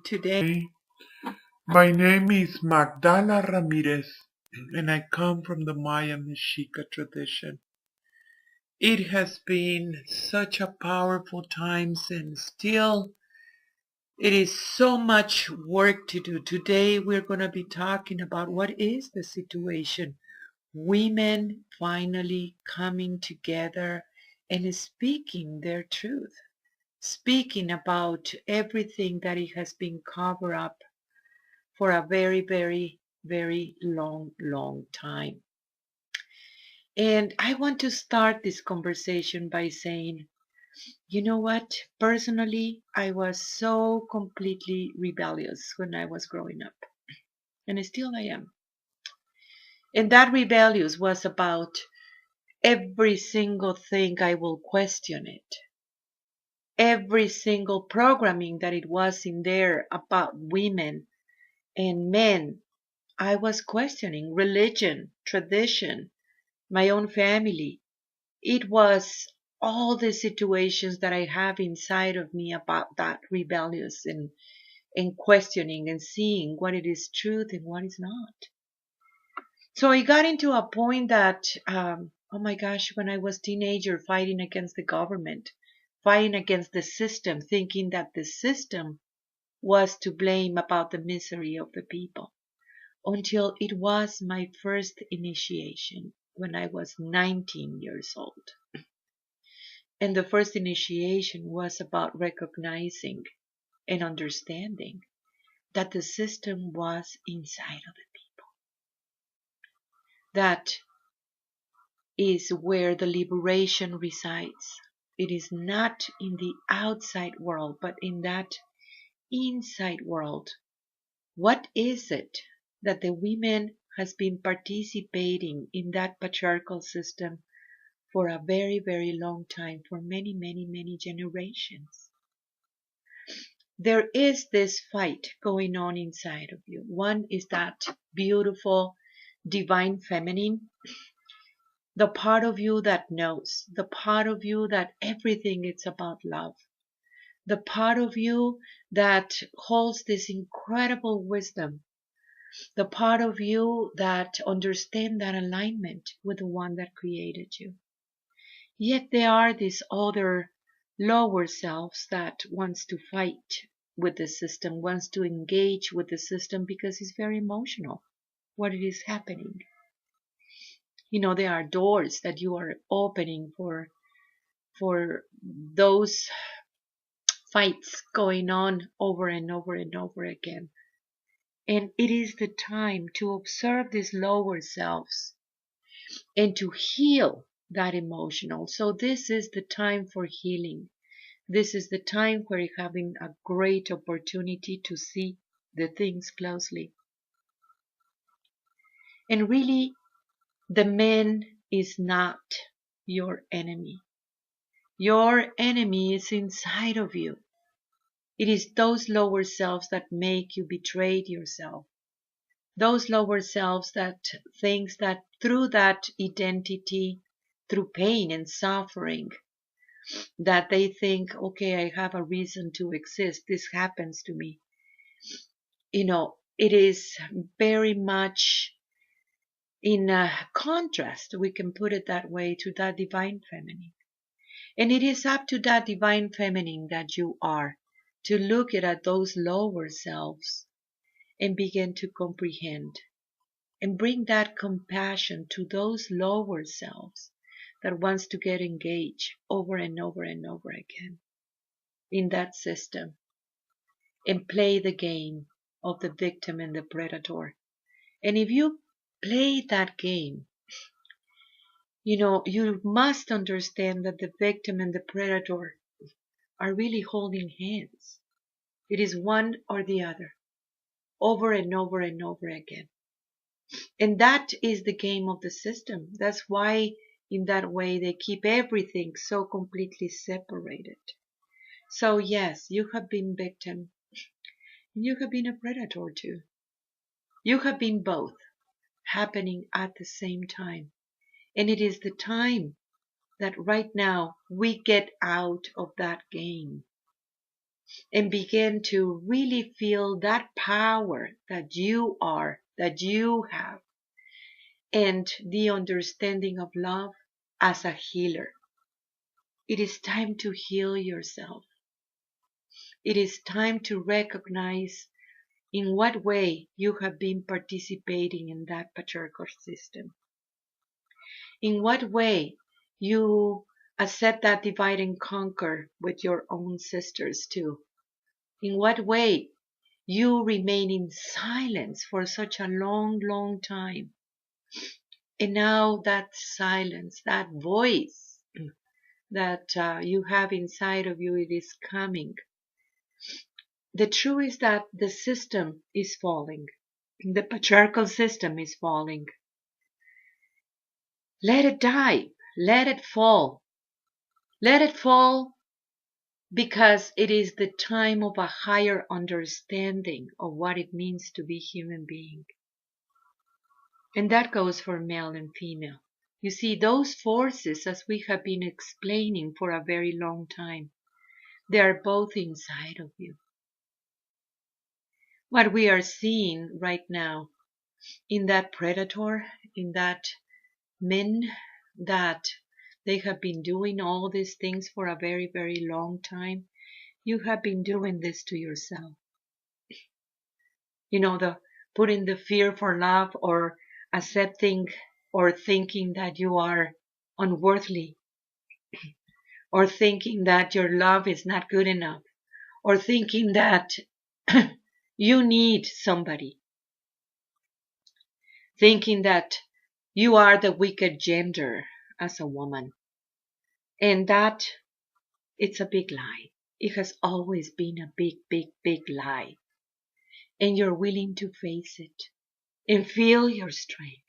Today, my name is Magdala Ramirez, and I come from the Maya Mexica tradition. It has been such a powerful time, and still it is so much work to do. Today, we're going to be talking about what is the situation. Women finally coming together and speaking their truth, speaking about everything that it has been covered up for a very, very, very long time. And I want to start this conversation by saying, you know what? Personally, I was so completely rebellious when I was growing up, and still I am. And that rebellious was about every single thing I will question it. Every single programming that it was in there about women and men, I was questioning religion, tradition, my own family. It was all the situations that I have inside of me about that rebellious and questioning and seeing what it is truth and what is not. So I got into a point that, oh my gosh, when I was teenager fighting against the government, fighting against the system, thinking that the system was to blame about the misery of the people, until it was my first initiation when I was 19 years old. And the first initiation was about recognizing and understanding that the system was inside of the people. That is where the liberation resides. It is not in the outside world, but in that inside world. What is it that the women has been participating in that patriarchal system for a very, very long time, for many, many, many generations? There is this fight going on inside of you. One is that beautiful divine feminine, the part of you that knows, the part of you that everything is about love, the part of you that holds this incredible wisdom, the part of you that understands that alignment with the one that created you. Yet there are these other lower selves that wants to fight with the system, wants to engage with the system because it's very emotional what it is happening. You know, there are doors that you are opening for those fights going on over and over and over again. And it is the time to observe these lower selves and to heal that emotional. So this is the time for healing. This is the time where you're having a great opportunity to see the things closely. And really, the man is not your enemy. Your enemy is inside of you. It is those lower selves that make you betray yourself. Those lower selves that thinks that through that identity, through pain and suffering, that they think, okay, I have a reason to exist. This happens to me. You know, it is very much in a contrast, we can put it that way, to that divine feminine. And it is up to that divine feminine that you are to look at those lower selves and begin to comprehend and bring that compassion to those lower selves that wants to get engaged over and over and over again in that system and play the game of the victim and the predator. And if you play that game, you know, you must understand that the victim and the predator are really holding hands. It is one or the other, over and over and over again. And that is the game of the system. That's why, in that way, they keep everything so completely separated. So, yes, you have been victim, and you have been a predator too. You have been both happening at the same time. And it is the time that right now we get out of that game. and begin to really feel that power that you are, that you have, and the understanding of love as a healer. It is time to heal yourself. It is time to recognize in what way you have been participating in that patriarchal system. In what way you accept that divide and conquer with your own sisters too. In what way you remain in silence for such a long, long time. And now that silence, that voice that you have inside of you, it is coming. The truth is that the system is falling. The patriarchal system is falling. Let it die. Let it fall. Let it fall because it is the time of a higher understanding of what it means to be human being. And that goes for male and female. You see, those forces, as we have been explaining for a very long time, they are both inside of you. What we are seeing right now in that predator, in that men that they have been doing all these things for a very, very long time, you have been doing this to yourself. You know, the putting the fear for love, or accepting or thinking that you are unworthy, or thinking that your love is not good enough, or thinking that you need somebody, thinking that you are the wicked gender as a woman. And that it's a big lie. It has always been a big, big, big lie. And you're willing to face it and feel your strength.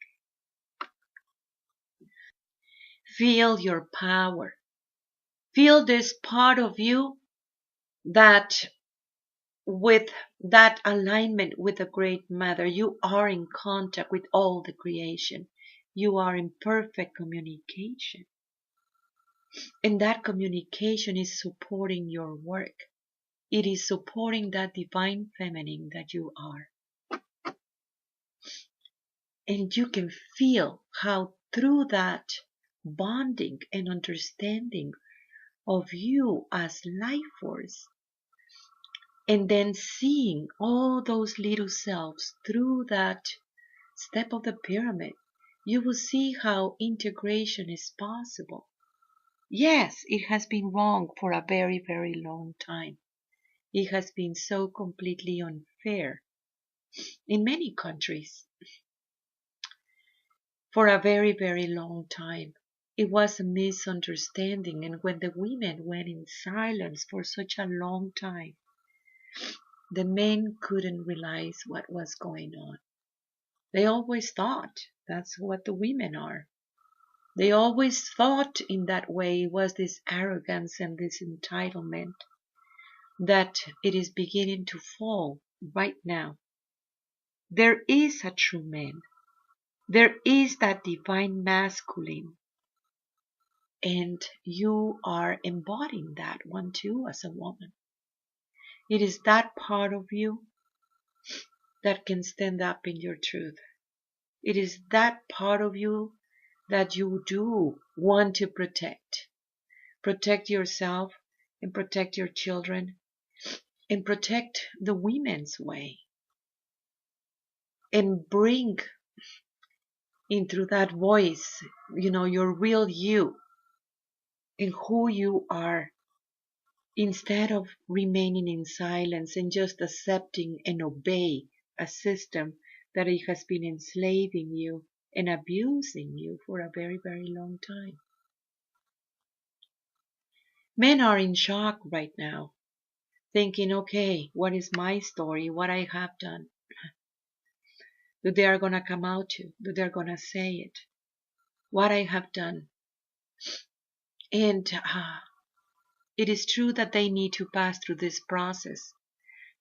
Feel your power. Feel this part of you that with that alignment with the Great Mother, you are in contact with all the creation. You are in perfect communication. And that communication is supporting your work. It is supporting that divine feminine that you are. And you can feel how through that bonding and understanding of you as life force, and then seeing all those little selves through that step of the pyramid, you will see how integration is possible. Yes, it has been wrong for a very, very long time. It has been so completely unfair in many countries for a very, very long time. It was a misunderstanding, and when the women went in silence for such a long time, the men couldn't realize what was going on. They always thought that's what the women are. They always thought in that way. It was this arrogance and this entitlement that it is beginning to fall right now. There is a true man. There is that divine masculine. And you are embodying that one too as a woman. It is that part of you that can stand up in your truth. It is that part of you that you do want to protect. Protect yourself and protect your children and protect the women's way. And bring in through that voice, your real you and who you are, instead of remaining in silence and just accepting and obey a system that it has been enslaving you and abusing you for a very, very long time. Men are in shock right now, thinking, okay, what is my story, what I have done? That they are going to come out to, that they're going to say it, what I have done. And it is true that they need to pass through this process,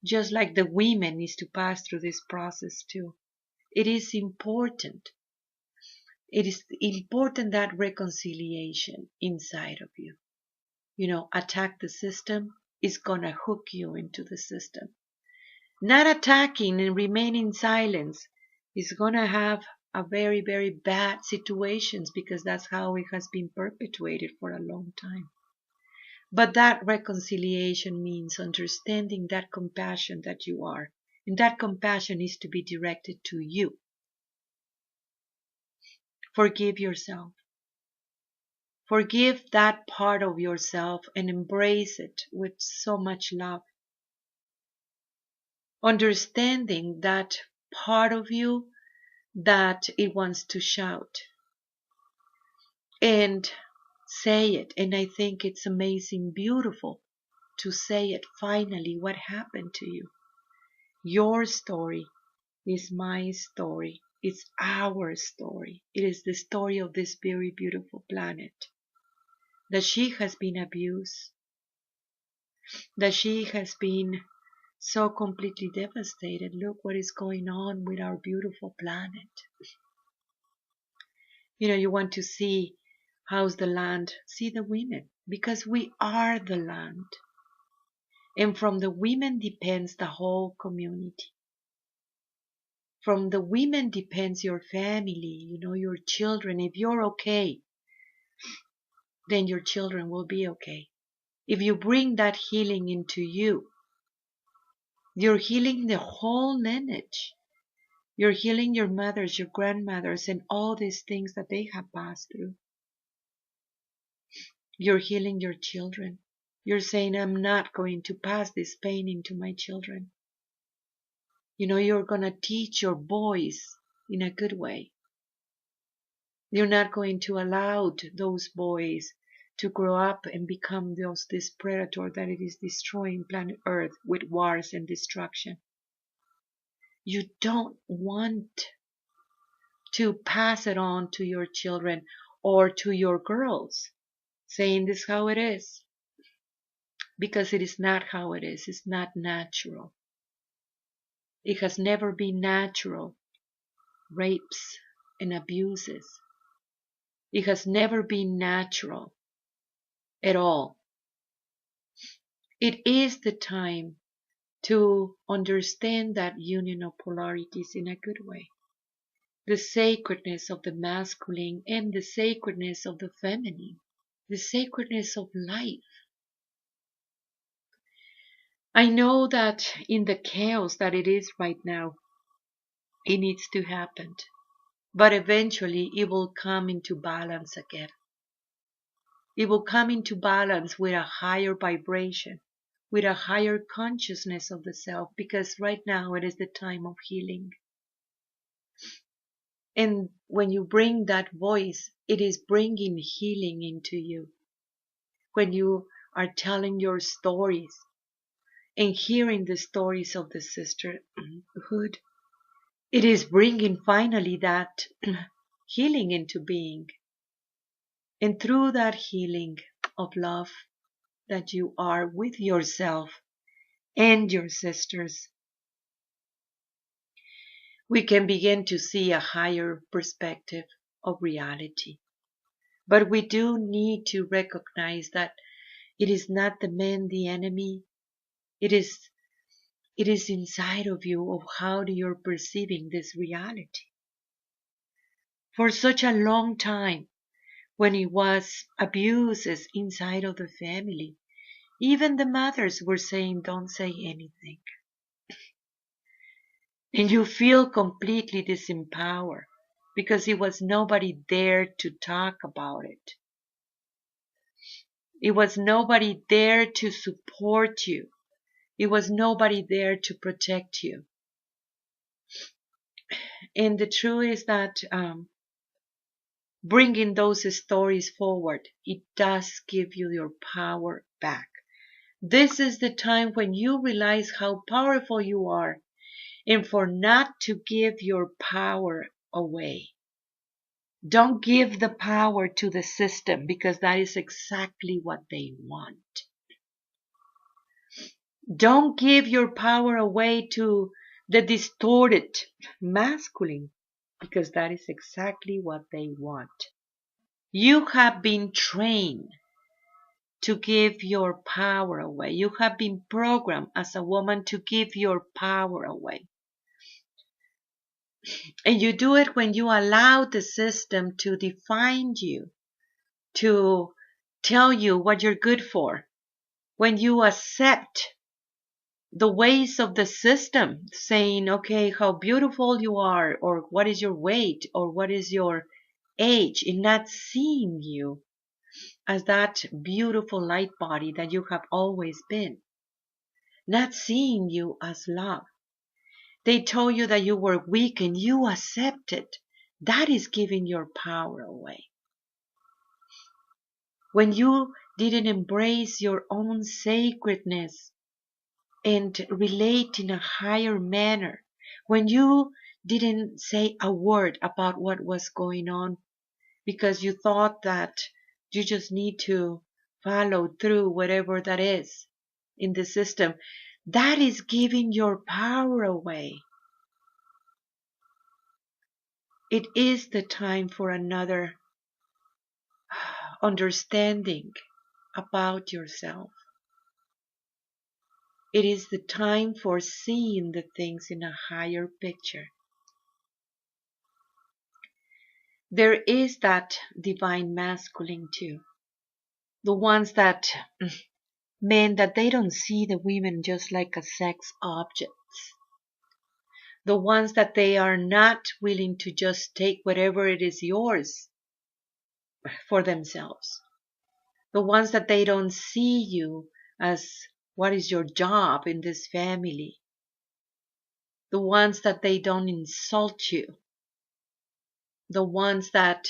just like the women needs to pass through this process too. It is important. It is important that reconciliation inside of you. Attack the system. is gonna hook you into the system. Not attacking and remaining silent is gonna have a very, very bad situations because that's how it has been perpetuated for a long time. But that reconciliation means understanding that compassion that you are. And that compassion is to be directed to you. Forgive yourself. Forgive that part of yourself and embrace it with so much love. Understanding that part of you that it wants to shout. And say it. And I think it's amazing, beautiful to say it finally what happened to you. Your story is my story. It's our story. It is the story of this very beautiful planet. That she has been abused. That she has been so completely devastated. Look what is going on with our beautiful planet. You want to see how's the land. See the women. Because we are the land. And from the women depends the whole community. From the women depends your family, your children. If you're okay, then your children will be okay. If you bring that healing into you, you're healing the whole lineage. You're healing your mothers, your grandmothers, and all these things that they have passed through. You're healing your children. You're saying, I'm not going to pass this pain into my children. You're going to teach your boys in a good way. You're not going to allow those boys to grow up and become this predator that it is destroying planet Earth with wars and destruction. You don't want to pass it on to your children or to your girls, saying this is how it is. Because it is not how it is. It's not natural. It has never been natural. Rapes and abuses. It has never been natural at all. It is the time to understand that union of polarities in a good way. The sacredness of the masculine and the sacredness of the feminine. The sacredness of life. I know that in the chaos that it is right now, it needs to happen. But eventually it will come into balance again. It will come into balance with a higher vibration, with a higher consciousness of the self, because right now it is the time of healing. And when you bring that voice, it is bringing healing into you. When you are telling your stories and hearing the stories of the sisterhood, it is bringing finally that healing into being. And through that healing of love that you are with yourself and your sisters, we can begin to see a higher perspective of reality. But we do need to recognize that it is not the man the enemy. It is inside of you of how you're perceiving this reality. For such a long time, when it was abuses inside of the family, even the mothers were saying, don't say anything. And you feel completely disempowered because it was nobody there to talk about it. It was nobody there to support you. It was nobody there to protect you. And the truth is that bringing those stories forward, it does give you your power back. This is the time when you realize how powerful you are, and for not to give your power away. Don't give the power to the system, because that is exactly what they want. Don't give your power away to the distorted masculine, because that is exactly what they want. You have been trained to give your power away. You have been programmed as a woman to give your power away. And you do it when you allow the system to define you, to tell you what you're good for. When you accept the ways of the system, saying, okay, how beautiful you are, or what is your weight, or what is your age, and not seeing you as that beautiful light body that you have always been, not seeing you as love. They told you that you were weak and you accepted. That is giving your power away. When you didn't embrace your own sacredness and relate in a higher manner, when you didn't say a word about what was going on because you thought that you just need to follow through whatever that is in the system, that is giving your power away. It is the time for another understanding about yourself. It is the time for seeing the things in a higher picture. There is that divine masculine too. The ones that men that they don't see the women just like a sex objects. The ones that they are not willing to just take whatever it is yours for themselves. The ones that they don't see you as what is your job in this family. The ones that they don't insult you. The ones that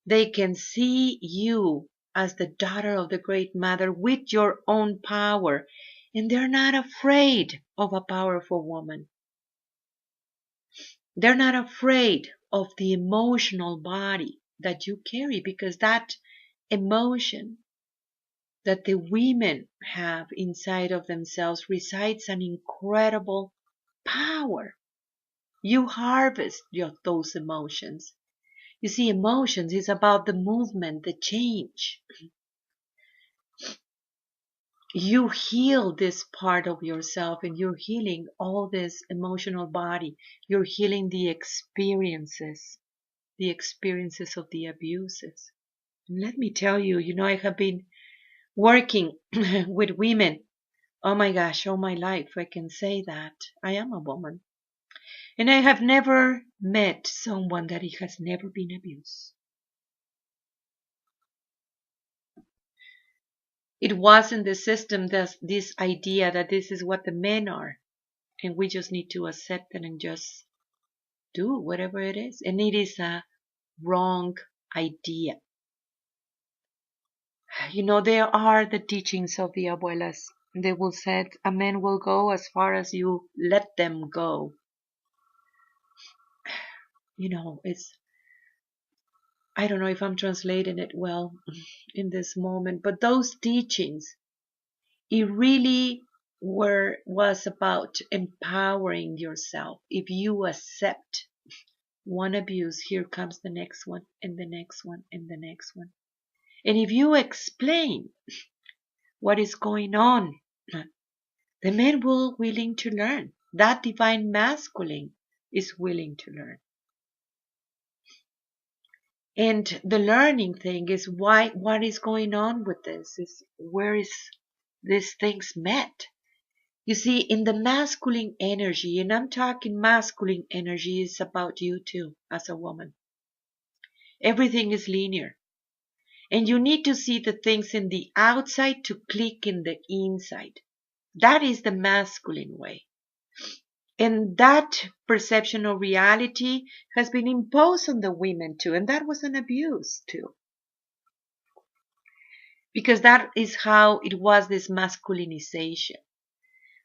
they can see you as the daughter of the Great Mother with your own power, and they're not afraid of a powerful woman. They're not afraid of the emotional body that you carry, because that emotion that the women have inside of themselves resides an incredible power. You harvest those emotions. You see, emotions is about the movement, the change. You heal this part of yourself, and you're healing all this emotional body. You're healing the experiences of the abuses. And let me tell you, I have been working with women. Oh my gosh, all my life, I can say that. I am a woman. And I have never met someone that it has never been abused. It wasn't the system, this idea that this is what the men are. And we just need to accept it and just do whatever it is. And it is a wrong idea. There are the teachings of the abuelas. They will say a man will go as far as you let them go. I don't know if I'm translating it well in this moment, but those teachings, it really was about empowering yourself. If you accept one abuse, here comes the next one, and the next one, and the next one. And if you explain what is going on, the men will willing to learn. That divine masculine is willing to learn. And the learning thing is what is going on with this, is where is these things met. You see, in the masculine energy, and I'm talking masculine energy is about you too, as a woman. Everything is linear. And you need to see the things in the outside to click in the inside. That is the masculine way. And that perception of reality has been imposed on the women too. And that was an abuse too. Because that is how it was, this masculinization.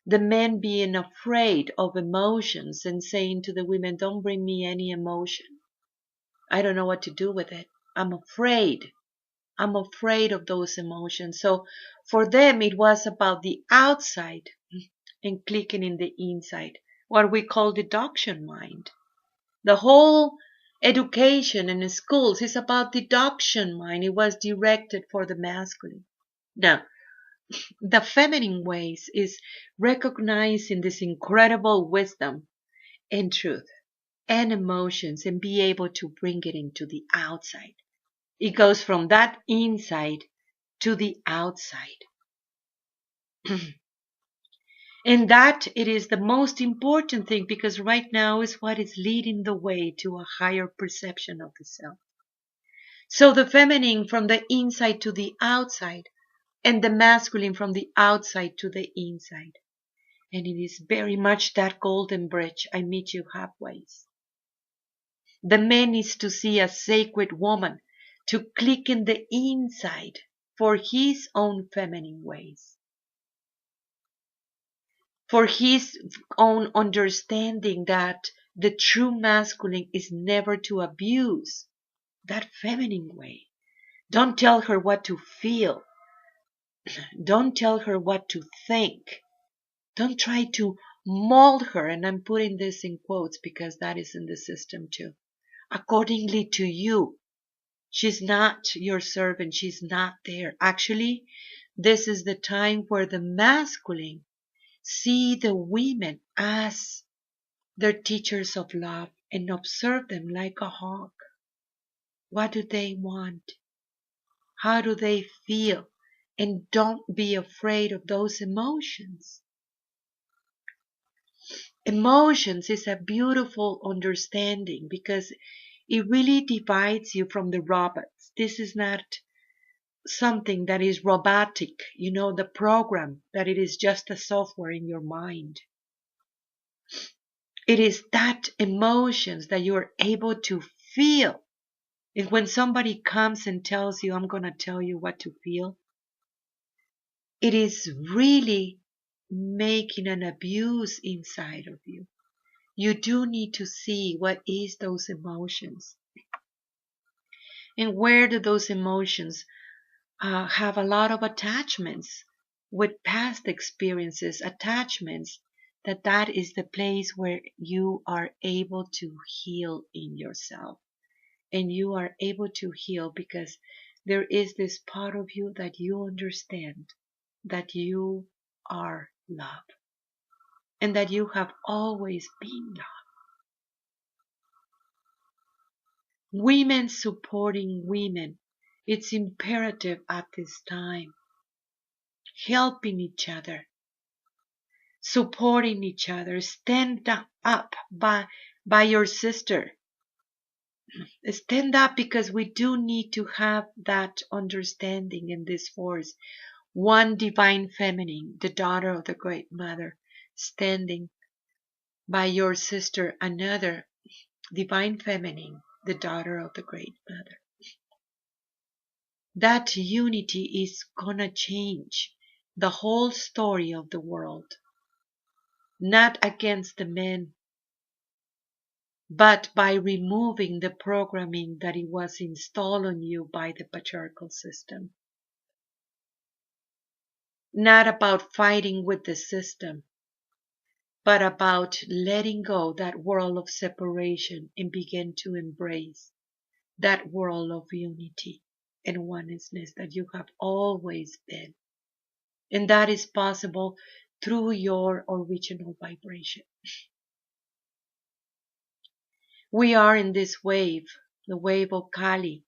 The men being afraid of emotions and saying to the women, don't bring me any emotion. I don't know what to do with it. I'm afraid. I'm afraid of those emotions. So for them, it was about the outside and clicking in the inside, what we call deduction mind. The whole education in schools is about deduction mind. It was directed for the masculine. Now, the feminine ways is recognizing this incredible wisdom and truth and emotions and be able to bring it into the outside. It goes from that inside to the outside. And that it is the most important thing because right now is what is leading the way to a higher perception of the self. So the feminine from the inside to the outside and the masculine from the outside to the inside. And it is very much that golden bridge. I meet you halfway. The man needs to see a sacred woman to click in the inside for his own feminine ways, for his own understanding that the true masculine is never to abuse that feminine way. Don't tell her what to feel. Don't tell her what to think. Don't try to mold her, and I'm putting this in quotes because that is in the system too, accordingly to you. She's not your servant. She's not there. Actually, this is the time where the masculine see the women as their teachers of love and observe them like a hawk. What do they want? How do they feel? And don't be afraid of those emotions. Emotions is a beautiful understanding because it really divides you from the robots. This is not something that is robotic, the program, that it is just a software in your mind. It is that emotions that you are able to feel. And when somebody comes and tells you, I'm going to tell you what to feel, it is really making an abuse inside of you. You do need to see what is those emotions and where do those emotions have a lot of attachments with past experiences, attachments that is the place where you are able to heal in yourself. And you are able to heal because there is this part of you that you understand that you are love and that you have always been love. Women supporting women. It's imperative at this time. Helping each other, supporting each other. Stand up by your sister. Stand up because we do need to have that understanding in this force. One divine feminine, the daughter of the Great Mother, standing by your sister, another divine feminine, the daughter of the Great Mother. That unity is gonna change the whole story of the world. Not against the men, but by removing the programming that it was installed on you by the patriarchal system. Not about fighting with the system, but about letting go that world of separation and begin to embrace that world of unity and oneness that you have always been. And that is possible through your original vibration. We are in this wave, the wave of Kali.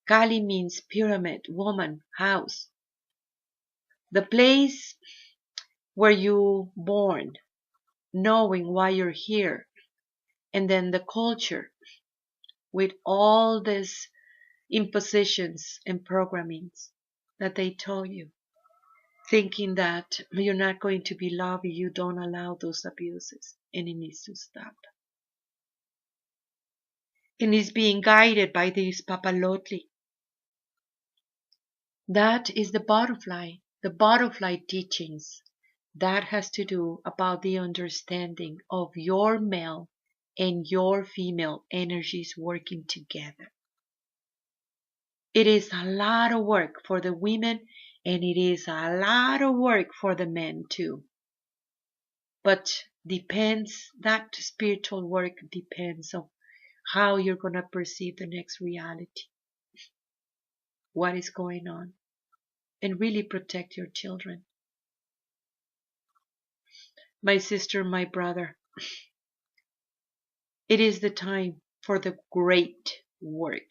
Kali means pyramid, woman, house. The place where you born, knowing why you're here. And then the culture with all these impositions and programmings that they told you, thinking that you're not going to be loved if you don't allow those abuses, and it needs to stop. And it's being guided by this papalotli. That is the butterfly teachings. That has to do about the understanding of your male and your female energies working together. It is a lot of work for the women and it is a lot of work for the men too. But that spiritual work depends on how you're going to perceive the next reality. What is going on? and really protect your children. My sister, my brother, it is the time for the great work,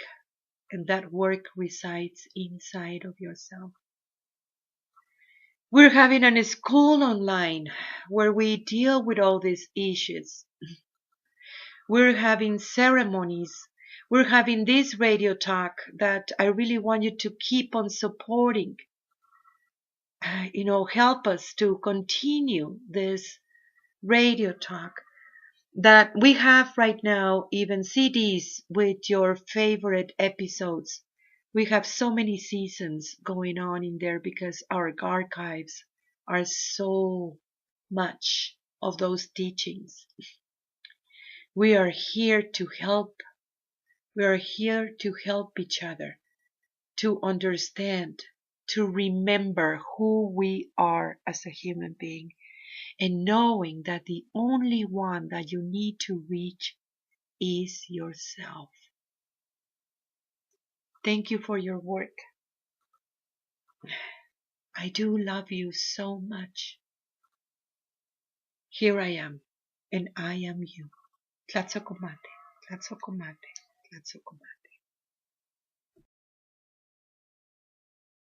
and that work resides inside of yourself. We're having a school online where we deal with all these issues. We're having ceremonies. We're having this radio talk that I really want you to keep on supporting. Help us to continue this radio talk that we have right now, even CDs with your favorite episodes. We have so many seasons going on in there because our archives are so much of those teachings. We are here to help. We are here to help each other, to understand, to remember who we are as a human being, and knowing that the only one that you need to reach is yourself. Thank you for your work. I do love you so much. Here I am, and I am you. Tlatzocomate, tlatzocomate, tlatzocomate.